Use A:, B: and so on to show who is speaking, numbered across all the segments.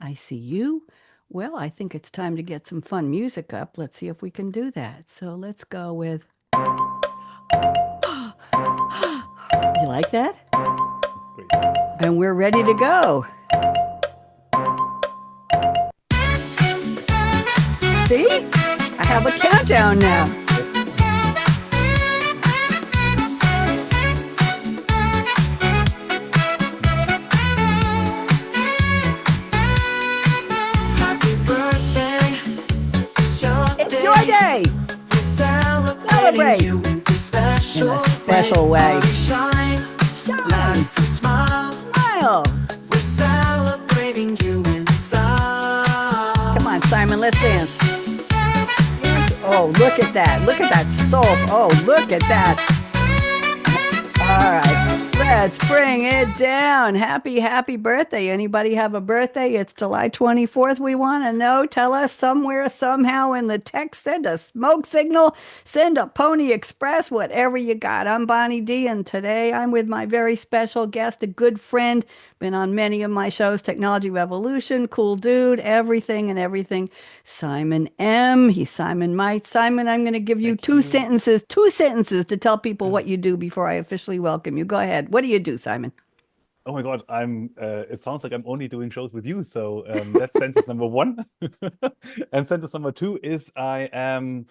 A: I see you. Well, I think it's time to get some fun music up. Let's see if we can do that. So let's go with. You like that?
B: Great.
A: And we're ready to go. See? I have a countdown now.
B: Yes.
C: Happy birthday, it's your
A: It's your
C: day.
A: day.
C: We're celebrating
A: Celebrate
C: you in a
A: in a special way.
C: Party shine,
A: Shine.
C: laugh and smile.
A: Smile.
C: We're celebrating you in style.
A: Come on, Simon, let's dance. Oh, look at that. Look at that soul. Oh, look at that. All right, let's bring it down. Happy birthday. Anybody have a birthday? It's July 24th. We want to know. Tell us somewhere, somehow in the text. Send a smoke signal. Send a Pony Express, whatever you got. I'm Bonnie D, and today I'm with my very special guest, a good friend. Been on many of my shows, Technology Revolution, cool dude, everything and everything. Simon M. He's Simon Meitz. Simon, I'm going to give you
B: Thank you.
A: two sentences to tell people
B: Yeah.
A: what you do before I officially welcome you. Go ahead. What do you do, Simon?
B: Oh my God, I'm. It sounds like I'm only doing shows with you. So that's sentence number one. And sentence number two is I am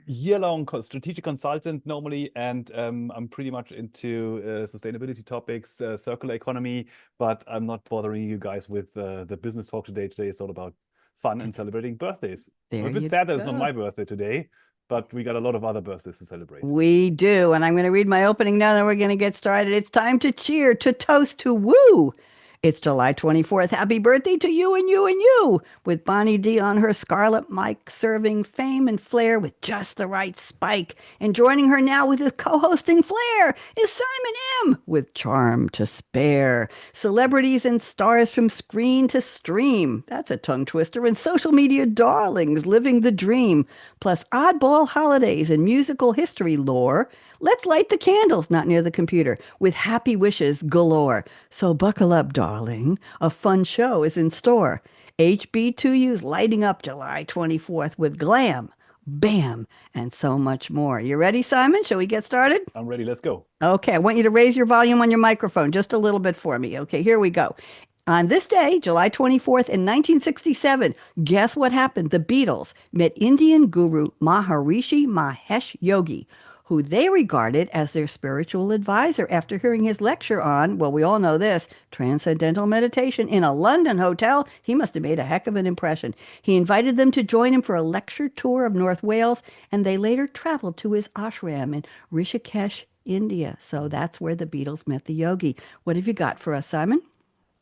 B: year-long strategic consultant normally, and I'm pretty much into sustainability topics, circular economy. But I'm not bothering you guys with the business talk today. Today is all about fun and celebrating birthdays. I'm
A: There
B: a bit
A: you
B: sad that it's not
A: go.
B: my birthday today, but we got a lot of other birthdays to celebrate.
A: We do. And I'm going to read my opening now, then we're going to get started. It's time to cheer, to toast, to woo. It's July 24th. Happy birthday to you and you and you. With Bonnie D on her scarlet mic, serving fame and flair with just the right spike. And joining her now with his co hosting flair is Simon M. with charm to spare. Celebrities and stars from screen to stream. That's a tongue twister. And social media darlings living the dream. Plus oddball holidays and musical history lore. Let's light the candles, not near the computer, with happy wishes galore. So buckle up, darling. A fun show is in store. HB2U's lighting up July 24th with glam, bam, and so much more. You ready, Simon? Shall we get started?
B: I'm ready. Let's go.
A: Okay, I want you to raise your volume on your microphone just a little bit for me. Okay, here we go. On this day, July 24th in 1967, guess what happened? The Beatles met Indian guru Maharishi Mahesh Yogi, who they regarded as their spiritual advisor after hearing his lecture on, well, we all know this, transcendental meditation in a London hotel. He must have made a heck of an impression. He invited them to join him for a lecture tour of North Wales, and they later traveled to his ashram in Rishikesh, India. So that's where the Beatles met the yogi. What have you got for us, Simon?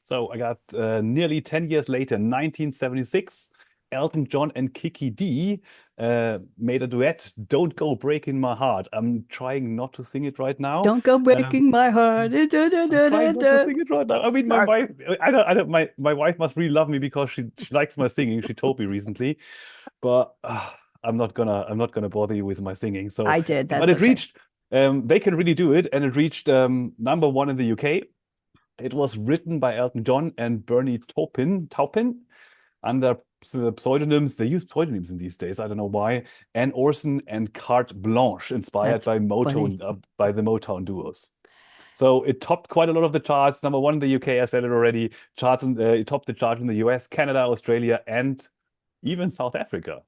B: So I got nearly 10 years later, 1976, Elton John and Kiki D made a duet, Don't Go Breaking My Heart. I'm trying not to sing it right now.
A: Don't go
B: Um,
A: breaking my heart.
B: I'm trying not to sing it right now. I mean, my
A: Start.
B: wife, my wife must really love me because she likes my singing. She told me recently, but I'm not gonna bother you with my singing. So,
A: I did.
B: but
A: That's
B: it
A: okay.
B: reached, they can really do it, and it reached number one in the UK. It was written by Elton John and Bernie Taupin under the pseudonyms. They use pseudonyms in these days. I don't know why. Anne Orson and Carte Blanche, inspired
A: That's
B: by
A: funny.
B: by the Motown duos. So it topped quite a lot of the charts. Number one in the UK, I said it already. It topped the chart in the US, Canada, Australia, and even South Africa.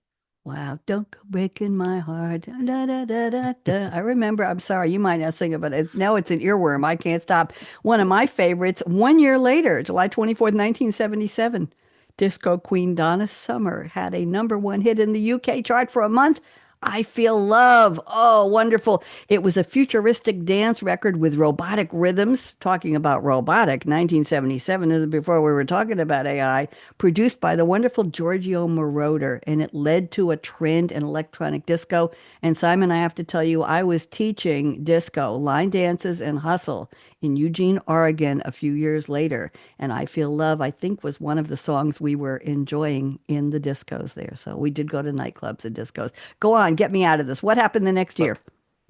A: Wow, don't go breaking my heart. Da, da, da, da, da. I remember, I'm sorry, you might not sing it, but now it's an earworm. I can't stop. One of my favorites, 1 year later, July 24th, 1977, disco queen Donna Summer had a number one hit in the UK chart for a month. I Feel Love. Oh, wonderful. It was a futuristic dance record with robotic rhythms. Talking about robotic, 1977 this is before we were talking about AI, produced by the wonderful Giorgio Moroder, and it led to a trend in electronic disco. And Simon, I have to tell you, I was teaching disco, line dances, and hustle in Eugene, Oregon a few years later. And I Feel Love, I think, was one of the songs we were enjoying in the discos there. So we did go to nightclubs and discos. Go on, get me out of this. What happened the next
B: But
A: year?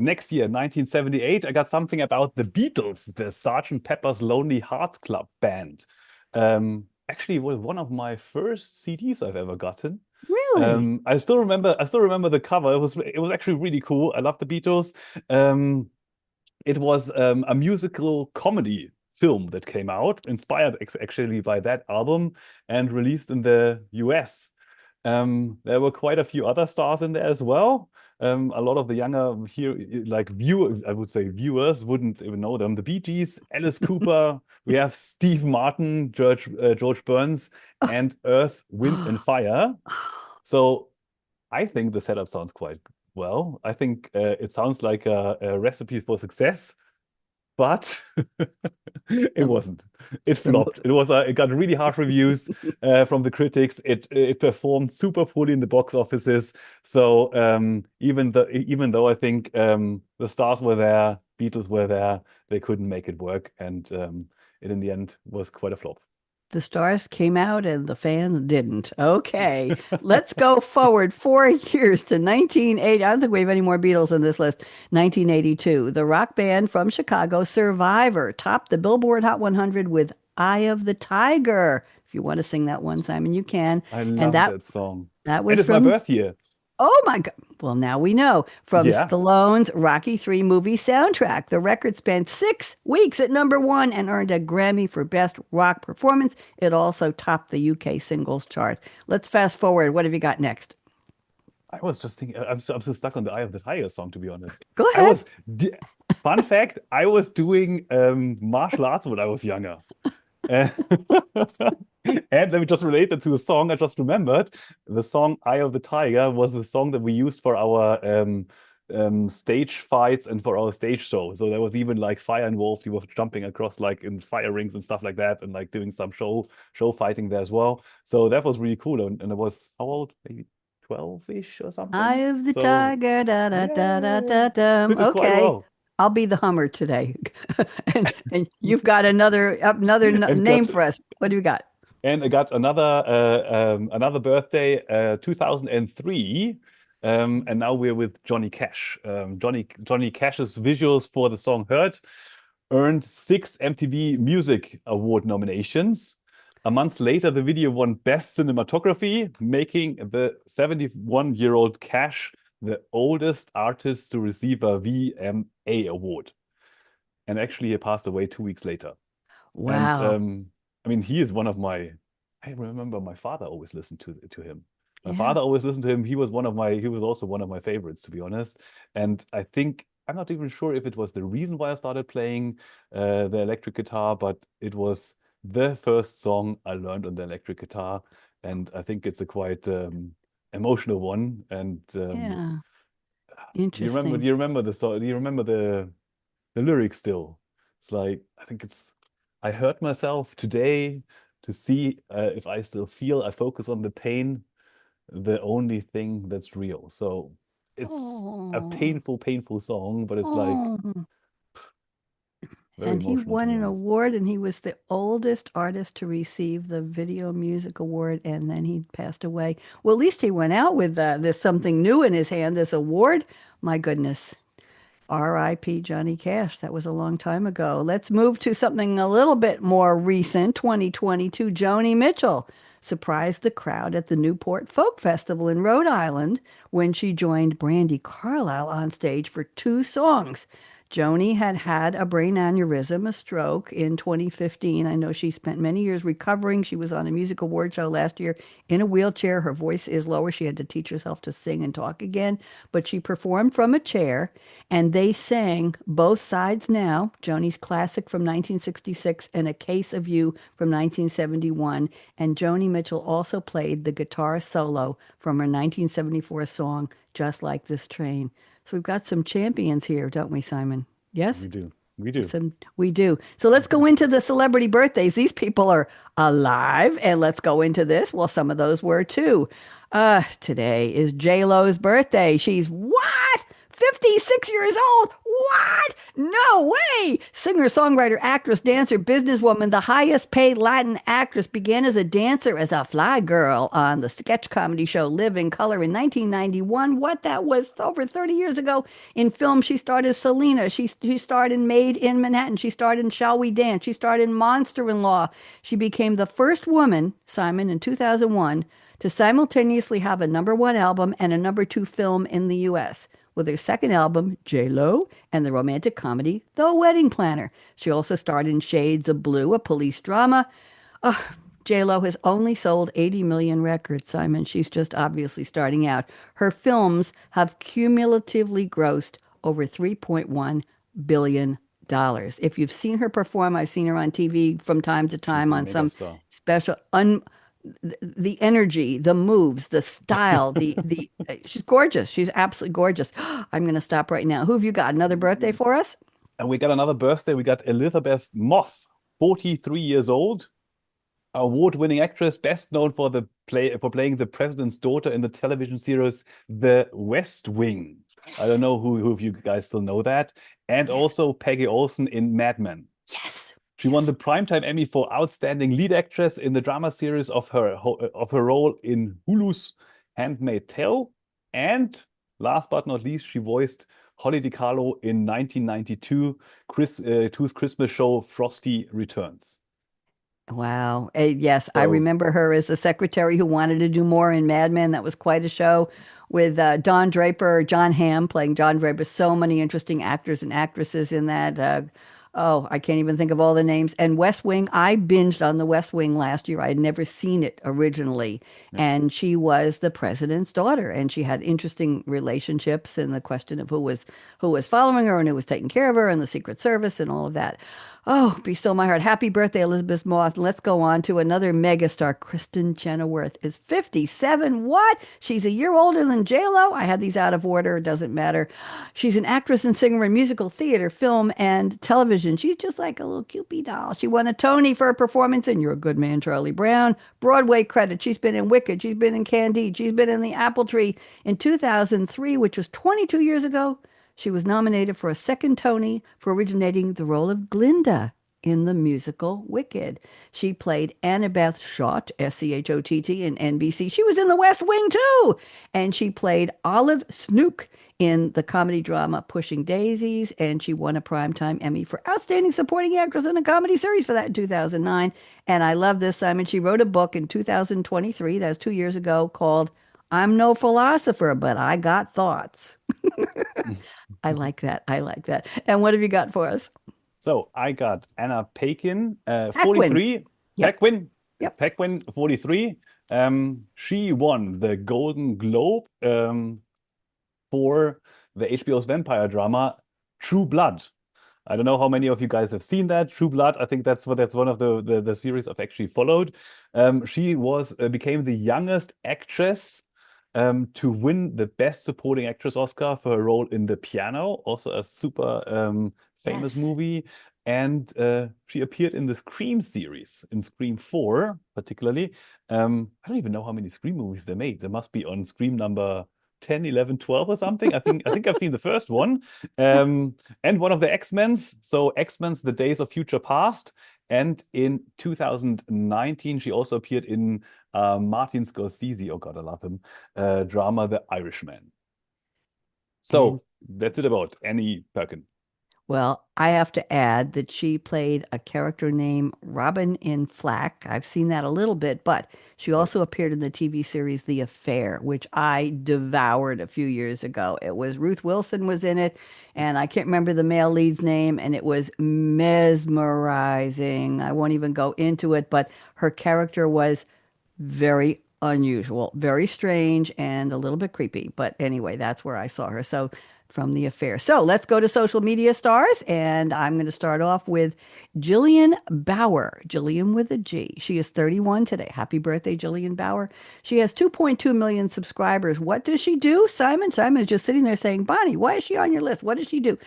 B: next year, 1978, I got something about the Beatles, the Sergeant Pepper's Lonely Hearts Club Band. actually was one of my first CDs I've ever gotten.
A: Really?
B: I still remember the cover. It was actually really cool. I love the Beatles. It was a musical comedy film that came out, inspired actually by that album and released in the US. There were quite a few other stars in there as well. A lot of the younger here, like viewers, I would say viewers wouldn't even know them. The Bee Gees, Alice Cooper, we have Steve Martin, George Burns, and Earth, Wind, and Fire. So I think the setup sounds quite well. I think it sounds like a recipe for success, but it
A: The,
B: wasn't. It
A: the,
B: flopped. It got really harsh reviews from the critics. It performed super poorly in the box offices. So even though I think the stars were there, Beatles were there, they couldn't make it work, and it in the end was quite a flop.
A: the stars came out and the fans didn't. Okay, let's go forward 4 years to 1980. I don't think we have any more Beatles in this list. 1982. The rock band from Chicago, Survivor, topped the Billboard Hot 100 with Eye of the Tiger. If you want to sing that one, Simon, you can.
B: I
A: And
B: love
A: that
B: that song.
A: that
B: And
A: was
B: it's my
A: from
B: birth year.
A: Oh my God. Well, now we know. From
B: Yeah.
A: Stallone's Rocky III movie soundtrack. The record spent 6 weeks at #1 and earned a Grammy for Best Rock Performance. It also topped the UK singles chart. Let's fast forward. What have you got next?
B: I was just thinking, I'm still stuck on the Eye of the Tiger song, to be honest.
A: Go
B: I
A: ahead.
B: was, fun fact, I was doing martial arts when I was younger. Uh, and let me just relate that to the song I just remembered. The song Eye of the Tiger was the song that we used for our stage fights and for our stage show. So there was even like fire involved. He was jumping across like in fire rings and stuff like that, and like doing some show fighting there as well. So that was really cool. And I was how old? Maybe 12-ish or
A: Eye
B: something.
A: of the
B: So
A: Tiger, da da da da da da.
B: did it quite
A: Okay,
B: well.
A: I'll be the Hummer today. And you've got another
B: And
A: name
B: got
A: for us. What do you got?
B: and I got another birthday, 2003, and now we're with Johnny Cash. Johnny Cash's visuals for the song "Hurt" earned 6 MTV Music Award nominations. A month later, the video won Best Cinematography, making the 71-year-old Cash the oldest artist to receive a VMA award. And actually, he passed away 2 weeks later. And
A: Wow.
B: I mean, he is one of my. I remember my father always listened to him. My
A: Yeah.
B: father always listened to him. He was also one of my favorites, to be honest. And I think I'm not even sure if it was the reason why I started playing the electric guitar, but it was the first song I learned on the electric guitar, and I think it's a quite emotional one. And
A: Yeah.
B: do
A: Interesting.
B: you remember the song? Do you remember the lyrics still? It's like I think it's I hurt myself today to see if I still feel. I focus on the pain, the only thing that's real. So it's a
A: Oh.
B: painful song, but it's like
A: Oh.
B: very
A: And he
B: emotional, to
A: won
B: be
A: an
B: honest.
A: award, and he was the oldest artist to receive the Video Music Award, and then he passed away. Well, at least he went out with this something new in his hand, this award. My goodness. R.I.P. Johnny Cash. That was a long time ago. Let's move to something a little bit more recent. 2022, Joni Mitchell surprised the crowd at the Newport Folk Festival in Rhode Island when she joined Brandi Carlile on stage for 2 songs. Joni had had a brain aneurysm, a stroke, in 2015. I know she spent many years recovering. She was on a music award show last year in a wheelchair. Her voice is lower. She had to teach herself to sing and talk again, but she performed from a chair, and they sang Both Sides Now, Joni's classic from 1966, and A Case of You from 1971. And Joni Mitchell also played the guitar solo from her 1974 song, Just Like This Train. So we've got some champions here, don't we, Simon? Yes?
B: We do. We do.
A: We do. So let's go into the celebrity birthdays. These people are alive, and let's go into this. Well, some of those were too. Today is J-Lo's birthday. She's what? 56 years old. What? No way! Singer, songwriter, actress, dancer, businesswoman, the highest paid Latin actress, began as a dancer as a fly girl on the sketch comedy show Live in Color in 1991. What? That was over 30 years ago. In film, she starred as Selena. She starred in Made in Manhattan. She starred in Shall We Dance. She starred in Monster in Law. She became the first woman, Simon, in 2001 to simultaneously have a #1 album and a #2 film in the US with her second album, J-Lo, and the romantic comedy, The Wedding Planner. She also starred in Shades of Blue, a police drama. Oh, J-Lo has only sold 80 million records, Simon. She's just obviously starting out. Her films have cumulatively grossed over $3.1 billion. If you've seen her perform, I've seen her on TV from time to
B: She's
A: time
B: a
A: on some
B: megastar.
A: special the energy, the moves, the style, the she's gorgeous. She's absolutely gorgeous. I'm going to stop right now. Who have you got? Another birthday for us?
B: And we got another birthday. We got Elizabeth Moss, 43 years old, award-winning actress, best known for playing the president's daughter in the television series The West Wing. I don't know who of you guys still know that. And
A: Yes.
B: also Peggy Olson in Mad Men.
A: Yes.
B: She won the Primetime Emmy for Outstanding Lead Actress in the drama series of her role in Hulu's Handmaid's Tale. And last but not least, she voiced Holly DiCarlo in 1992 two's Christmas show Frosty Returns.
A: Wow. Yes, I
B: So
A: remember her as the secretary who wanted to do more in Mad Men. That was quite a show with Don Draper, John Hamm playing John Draper. So many interesting actors and actresses in that. Oh, I can't even think of all the names. And West Wing, I binged on the West Wing last year. I had never seen it originally.
B: yeah.
A: And she was the president's daughter, and she had interesting relationships and the question of who was following her and who was taking care of her and the Secret Service and all of that. Oh, be still my heart. Happy birthday, Elizabeth Moss. Let's go on to another megastar. Kristen Chenoweth is 57. What? She's a year older than J-Lo. I had these out of order. It doesn't matter. She's an actress and singer in musical theater, film, and television. She's just like a little Cupid doll. She won a Tony for her performance in You're a Good Man, Charlie Brown. Broadway credit. She's been in Wicked. She's been in Candide. She's been in The Apple Tree. In 2003, which was 22 years ago, she was nominated for a second Tony for originating the role of Glinda in the musical Wicked. She played Annabeth Schott, Schott, in NBC. She was in The West Wing too. And she played Olive Snook in the comedy drama Pushing Daisies. And she won a Primetime Emmy for Outstanding Supporting Actress in a Comedy Series for that in 2009. And I love this, Simon. She wrote a book in 2023, that was 2 years ago, called I'm No Philosopher, but I Got Thoughts. I like that. I like that. And what have you got for us?
B: So I got Anna Paquin,
A: Paquin.
B: 43.
A: Yep.
B: Paquin.
A: Yep.
B: Paquin, 43. She won the Golden Globe for the HBO's vampire drama True Blood. I don't know how many of you guys have seen that. True Blood, I think that's one of the series I've actually followed. She became the youngest actress to win the Best Supporting Actress Oscar for her role in The Piano, also a super famous
A: Yes.
B: movie. And she appeared in the Scream series, in Scream 4 particularly. I don't even know how many Scream movies they made. They must be on Scream number 10, 11, 12 or something. I think I've seen the first one. And one of the X-Men's. So X-Men's The Days of Future Past. And in 2019, she also appeared in Martin Scorsese, oh God, I love him, drama The Irishman. So that's it about Annie Perkin.
A: Well, I have to add that she played a character named Robin in Flack. I've seen that a little bit, but she also appeared in the TV series The Affair, which I devoured a few years ago. It was Ruth Wilson was in it, and I can't remember the male lead's name, and it was mesmerizing. I won't even go into it, but her character was very unusual, very strange, and a little bit creepy. But anyway, that's where I saw her. So from The Affair. So let's go to social media stars. And I'm going to start off with Jillian Bauer, Jillian with a G. She is 31 today. Happy birthday, Jillian Bauer. She has 2.2 million subscribers. What does she do? Simon is just sitting there saying, Bonnie, why is she on your list? What does she do?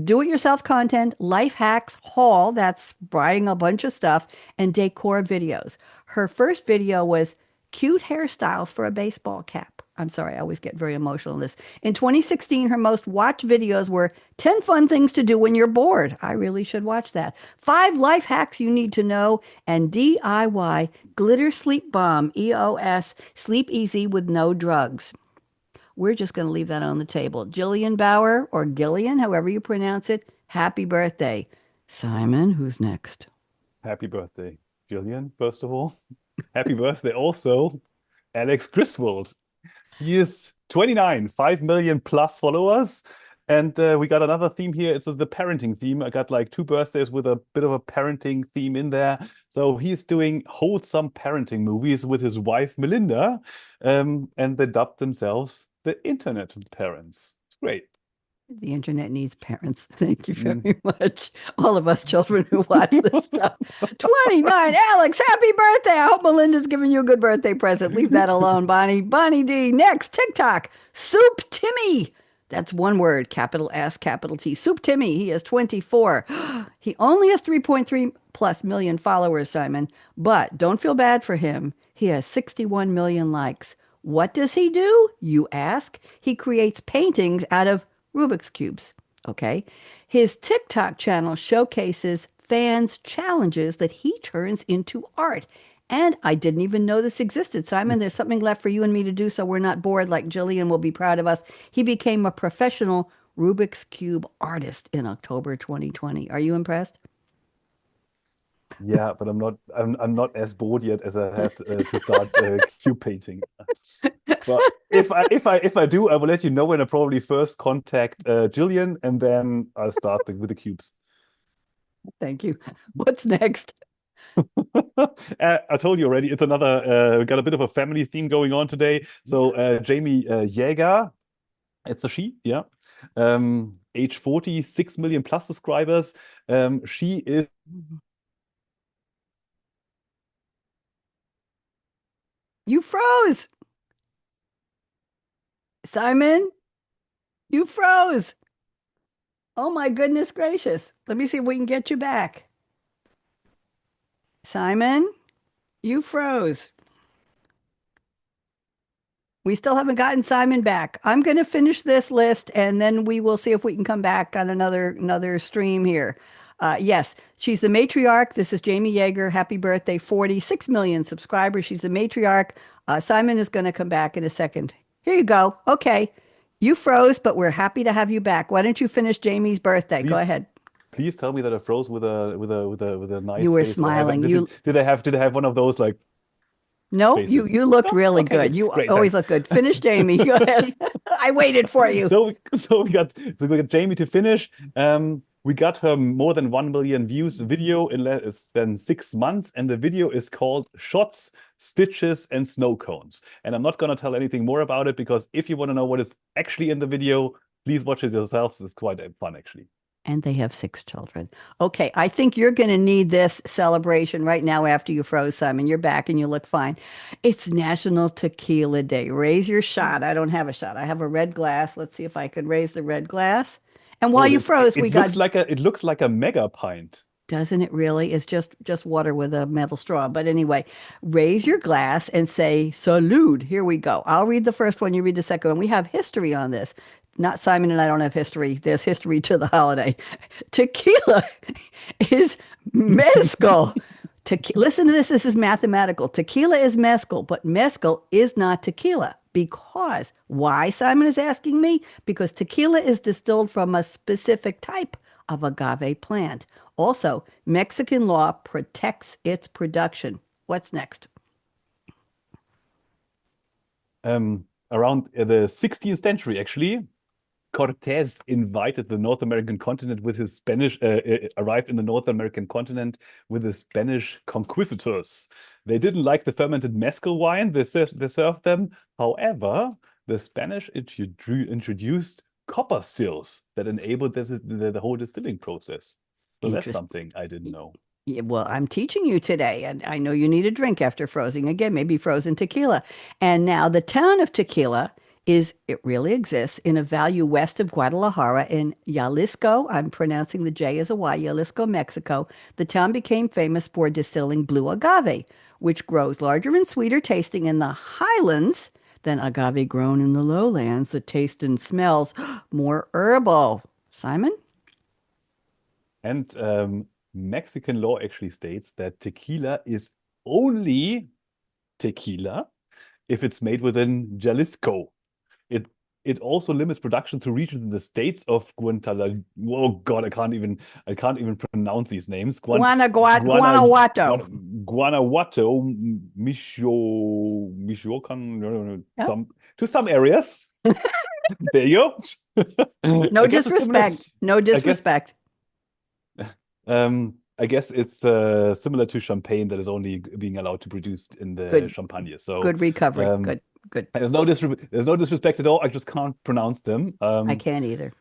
A: Do-it-yourself content, life hacks, haul, that's buying a bunch of stuff, and decor videos. Her first video was cute hairstyles for a baseball cap. I'm sorry, I always get very emotional in this. In 2016, her most watched videos were 10 fun things to do when you're bored. I really should watch that. 5 life hacks you need to know, and DIY glitter sleep bomb, EOS, sleep easy with no drugs. We're just going to leave that on the table. Jillian Bauer, or Gillian, however you pronounce it, happy birthday. Simon, who's next?
B: Happy birthday, Jillian, first of all. Happy birthday also, Alex Griswold. He is 29, 5 million plus followers. And we got another theme here. It's the parenting theme. I got like 2 birthdays with a bit of a parenting theme in there. So he's doing wholesome parenting movies with his wife, Melinda. And they dubbed themselves the Internet Parents. It's great.
A: The internet needs parents. Thank you very much. All of us children who watch this stuff. 29, Alex, happy birthday. I hope Melinda's giving you a good birthday present. Leave that alone, Bonnie. Bonnie D. Next, TikTok. Soup Timmy. That's one word, capital S, capital T. Soup Timmy. He is 24. He only has 3.3 plus million followers, Simon. But don't feel bad for him. He has 61 million likes. What does he do? You ask. He creates paintings out of Rubik's Cubes, okay? His TikTok channel showcases fans' challenges that he turns into art. And I didn't even know this existed. Simon, there's something left for you and me to do so we're not bored, like Jillian will be proud of us. He became a professional Rubik's Cube artist in October 2020. Are you impressed?
B: Yeah, but I'm not as bored yet as I had to start cube painting. But if I do, I will let you know when I probably first contact Jillian, and then I'll start with the cubes.
A: Thank you. What's next?
B: I told you already, it's another, we got a bit of a family theme going on today. So Jamie Jäger, it's a she, yeah. Age 40, 6 million plus subscribers. She is
A: You froze. Simon, you froze. Oh my goodness gracious. Let me see if we can get you back. Simon, you froze. We still haven't gotten Simon back. I'm going to finish this list and then we will see if we can come back on another stream here. Yes, she's the matriarch. This is Jamie Yeager. Happy birthday, 46 million subscribers. She's the matriarch. Simon is going to come back in a second. Here you go. Okay. You froze, but we're happy to have you back. Why don't you finish Jamie's birthday? Go ahead.
B: Please tell me that I froze with a nice
A: You were
B: face.
A: smiling.
B: Did I have one of those like
A: No,
B: faces?
A: you looked really
B: Okay,
A: good. You
B: great,
A: always
B: thanks.
A: look good. Finish Jamie. Go ahead. I waited for you.
B: So we got Jamie to finish. We got her more than 1 million views video in less than 6 months, and the video is called Shots, Stitches, and Snow Cones. And I'm not gonna tell anything more about it because if you want to know what is actually in the video, please watch it yourselves. It's quite fun actually.
A: And they have 6 children. Okay, I think you're going to need this celebration right now after you froze, Simon. You're back and you look fine. It's National Tequila Day. Raise your shot. I don't have a shot. I have a red glass. Let's see if I can raise the red glass. And while you froze, we got...
B: It looks like a mega pint.
A: Doesn't it really? It's just water with a metal straw. But anyway, raise your glass and say salud. Here we go. I'll read the first one. You read the second one. We have history on this. Not Simon and I don't have history. There's history to the holiday. Tequila is mezcal. Listen to this. This is mathematical. Tequila is mezcal, but mezcal is not tequila. Because why, Simon is asking me? Because tequila is distilled from a specific type of agave plant. Also, Mexican law protects its production. What's next?
B: Around the 16th century, actually, Cortés invited the North American continent with his Spanish, arrived in the North American continent with the Spanish conquistadors. They didn't like the fermented mezcal wine they served them. However, the Spanish introduced copper stills that enabled the whole distilling process. So that's something I didn't know.
A: Yeah, well, I'm teaching you today, and I know you need a drink after frozing again, maybe frozen tequila. And now the town of Tequila it really exists in a valley west of Guadalajara in Jalisco. I'm pronouncing the J as a Y, Jalisco, Mexico. The town became famous for distilling blue agave, which grows larger and sweeter tasting in the highlands than agave grown in the lowlands. The taste and smells more herbal. Simon?
B: And Mexican law actually states that tequila is only tequila if it's made within Jalisco. It also limits production to regions in the states of Guantanamo. Oh God, I can't even pronounce these names.
A: Guanajuato.
B: Guanajuato, Michoacan,
A: Yeah.
B: to some areas. There you go.
A: No
B: I guess it's similar-
A: disrespect. No disrespect.
B: I guess it's similar to champagne that is only being allowed to produce in the
A: Good.
B: Champagne. So
A: Good recovery.
B: um,
A: Good.
B: there's no disrespect at all. I just can't pronounce them.
A: I can't either.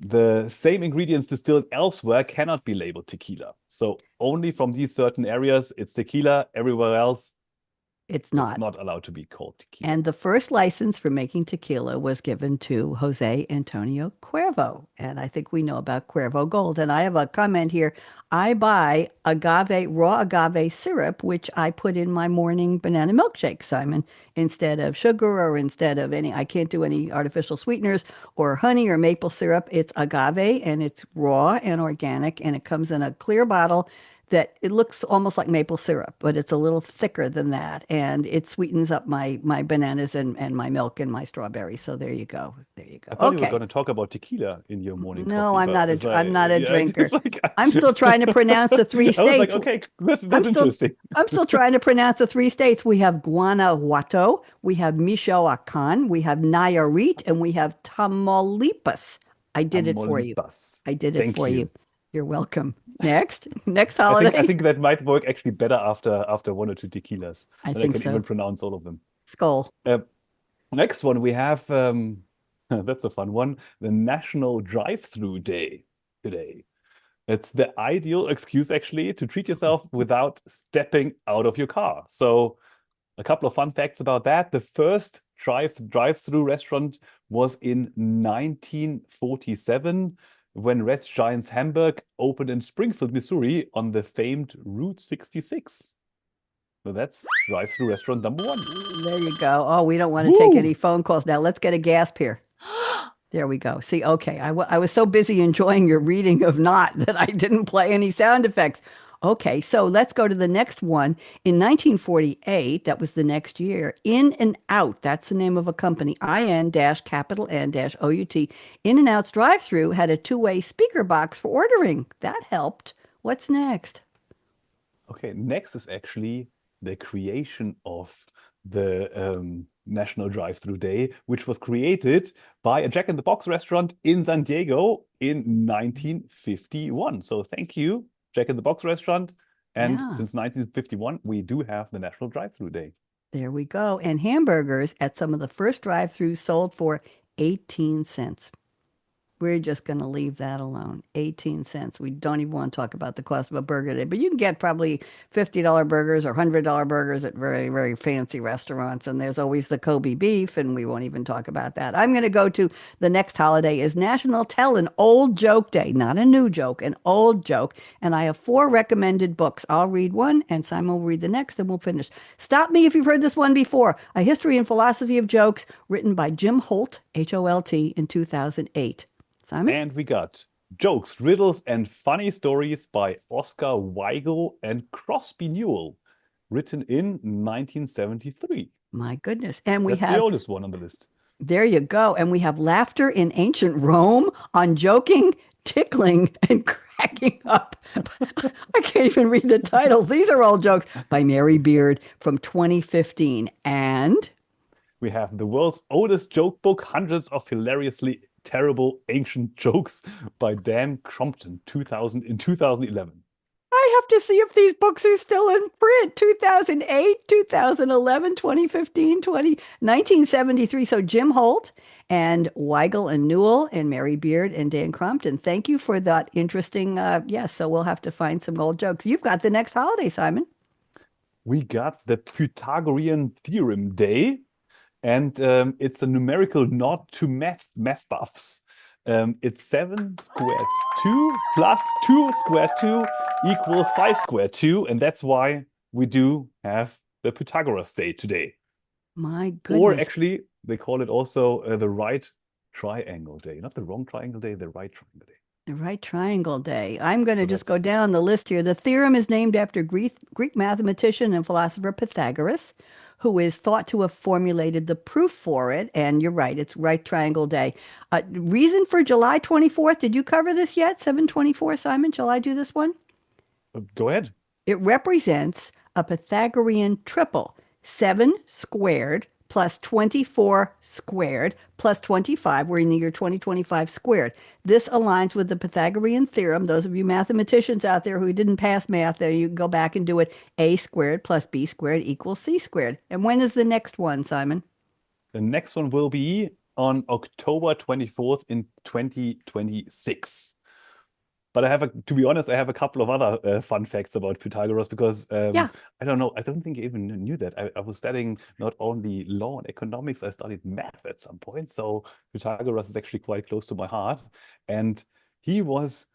B: The same ingredients distilled elsewhere cannot be labeled tequila. So only from these certain areas, it's tequila. Everywhere else,
A: It's
B: it's
A: not.
B: not allowed to be called tequila.
A: And the first license for making tequila was given to Jose Antonio Cuervo. And I think we know about Cuervo Gold. And I have a comment here. I buy raw agave syrup, which I put in my morning banana milkshake, Simon, instead of sugar or instead of I can't do any artificial sweeteners or honey or maple syrup. It's agave and it's raw and organic and it comes in a clear bottle that it looks almost like maple syrup, but it's a little thicker than that. And it sweetens up my bananas and my milk and my strawberries. So there you go. There you go.
B: I thought you were
A: Okay.
B: going to talk about tequila in your morning
A: No,
B: coffee,
A: I'm not
B: but
A: I'm not a
B: yeah,
A: drinker.
B: it's like-
A: I'm still trying to pronounce the three
B: I was like,
A: states.
B: okay, that's
A: still-
B: interesting.
A: I'm still trying to pronounce the three states. We have Guanajuato, we have Michoacan, we have Nayarit, and we have Tamaulipas. I did it for you.
B: Tamaulipas.
A: I did it
B: Thank
A: for
B: you.
A: you. You're welcome. Next
B: I
A: holiday.
B: think that might work actually better after one or two tequilas.
A: I
B: Then
A: think
B: I can
A: so.
B: even pronounce all of them.
A: Skull.
B: Next one we have that's a fun one. The National Drive-Through Day today. It's the ideal excuse actually to treat yourself without stepping out of your car. So a couple of fun facts about that. The first drive-through restaurant was in 1947 when Rest Giants Hamburg opened in Springfield, Missouri on the famed Route 66. So that's drive-through restaurant number one.
A: There you go. Oh, we don't want to take
B: Woo!
A: any phone calls now. Let's get a gasp here. There we go. See, okay. I was so busy enjoying your reading of not that I didn't play any sound effects. Okay, so let's go to the next one. In 1948, that was the next year, In and Out, that's the name of a company, IN-N-OUT, In and Out's drive-through had a two-way speaker box for ordering. That helped. What's next?
B: Okay, next is actually the creation of the National Drive-Through Day, which was created by a Jack in the Box restaurant in San Diego in 1951. So thank you, Jack in the Box restaurant. And
A: Yeah.
B: since 1951, we do have the National Drive-Through Day.
A: There we go. And hamburgers at some of the first drive-thrus sold for 18 cents. We're just going to leave that alone. 18 cents. We don't even want to talk about the cost of a burger today, but you can get probably $50 burgers or $100 burgers at very, very fancy restaurants. And there's always the Kobe beef, and we won't even talk about that. I'm going to go to the next holiday is National Tell an Old Joke Day, not a new joke, an old joke. And I have 4 recommended books. I'll read one, and Simon will read the next, and we'll finish. Stop me if you've heard this one before. A History and Philosophy of Jokes, written by Jim Holt, Holt, in 2008. Simon?
B: And we got Jokes, Riddles, and Funny Stories by Oscar Weigel and Crosby Newell, written in 1973.
A: My goodness. And we
B: That's
A: have,
B: the oldest one on the list.
A: there you go. And we have Laughter in Ancient Rome on joking, tickling, and cracking up. I can't even read the titles. These are all jokes by Mary Beard from 2015. And
B: We have the world's oldest joke book, Hundreds of Hilariously Terrible Ancient Jokes by Dan Crompton, 2011.
A: I have to see if these books are still in print. 2008, 2011, 2015, 1973. So Jim Holt and Weigel and Newell and Mary Beard and Dan Crompton. Thank you for that interesting, so we'll have to find some old jokes. You've got the next holiday, Simon.
B: We got the Pythagorean Theorem Day, and it's a numerical nod to math buffs. It's 7 squared 2 plus 2 squared 2 equals 5 squared 2, and that's why we do have the Pythagoras Day today.
A: My
B: Or
A: goodness.
B: actually, they call it also the right triangle day. Not the wrong triangle day, the right triangle day.
A: The right triangle day. I'm going to
B: So
A: just go
B: that's
A: down the list here. The theorem is named after Greek mathematician and philosopher Pythagoras, who is thought to have formulated the proof for it. And you're right, it's right triangle day. Reason for July 24th. Did you cover this yet? 7/24, Simon? Shall I do this one?
B: go ahead.
A: It represents a Pythagorean triple, 7 squared plus 24 squared plus 25. We're in the year 2025 squared. This aligns with the Pythagorean theorem. Those of you mathematicians out there who didn't pass math, there you can go back and do it. A squared plus B squared equals C squared. And when is the next one, Simon?
B: The next one will be on October 24th in 2026. But to be honest, I have a couple of other fun facts about Pythagoras because
A: Yeah.
B: I don't know. I don't think I even knew that. I was studying not only law and economics, I studied math at some point. So Pythagoras is actually quite close to my heart. And he was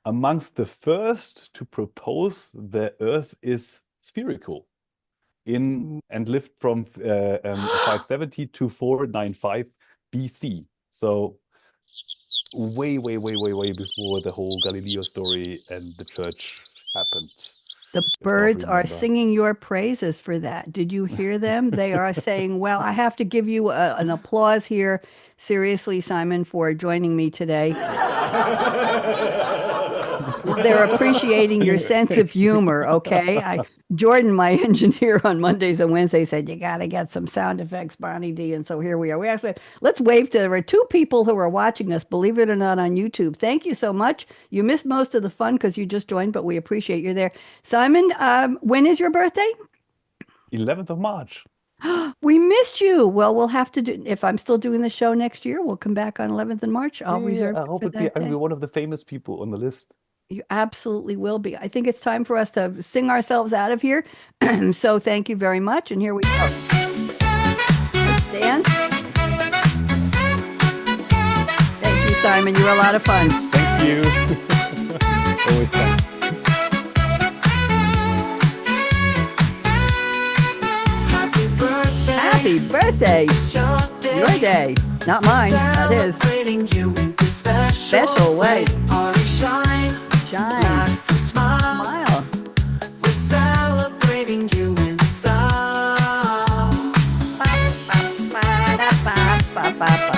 B: amongst the first to propose the Earth is spherical and lived from 570 to 495 BC. So way before the whole Galileo story and the church happened.
A: The
B: If some of
A: birds
B: you
A: are
B: remember.
A: singing your praises for that. Did you hear them? They are saying, well, I have to give you an applause here. Seriously, Simon, for joining me today. They're appreciating your sense of humor, okay? Jordan, my engineer on Mondays and Wednesdays, said, you got to get some sound effects, Bonnie D. And so here we are. Let's wave to, there are 2 people who are watching us, believe it or not, on YouTube. Thank you so much. You missed most of the fun because you just joined, but we appreciate you there. Simon, when is your birthday?
B: 11th of March.
A: We missed you. Well, we'll have to do, if I'm still doing the show next year, we'll come back on 11th of March. I'll reserve
B: I
A: it
B: hope
A: for
B: I'll be
A: that day.
B: one of the famous people on the list.
A: You absolutely will be. I think it's time for us to sing ourselves out of here. So thank you very much. And here we go. Let's dance. Thank you, Simon. You were a lot of fun.
B: Thank you. Always fun.
C: Happy birthday.
A: Happy birthday.
C: It's your day.
A: Your day. Not mine. That is.
C: Celebrating you in this
A: Special way.
C: Party shine.
A: Shine.
C: Laugh and smile.
A: Smile.
C: We're celebrating you in style.
A: Ba, ba, ba, da, ba, ba, ba, ba.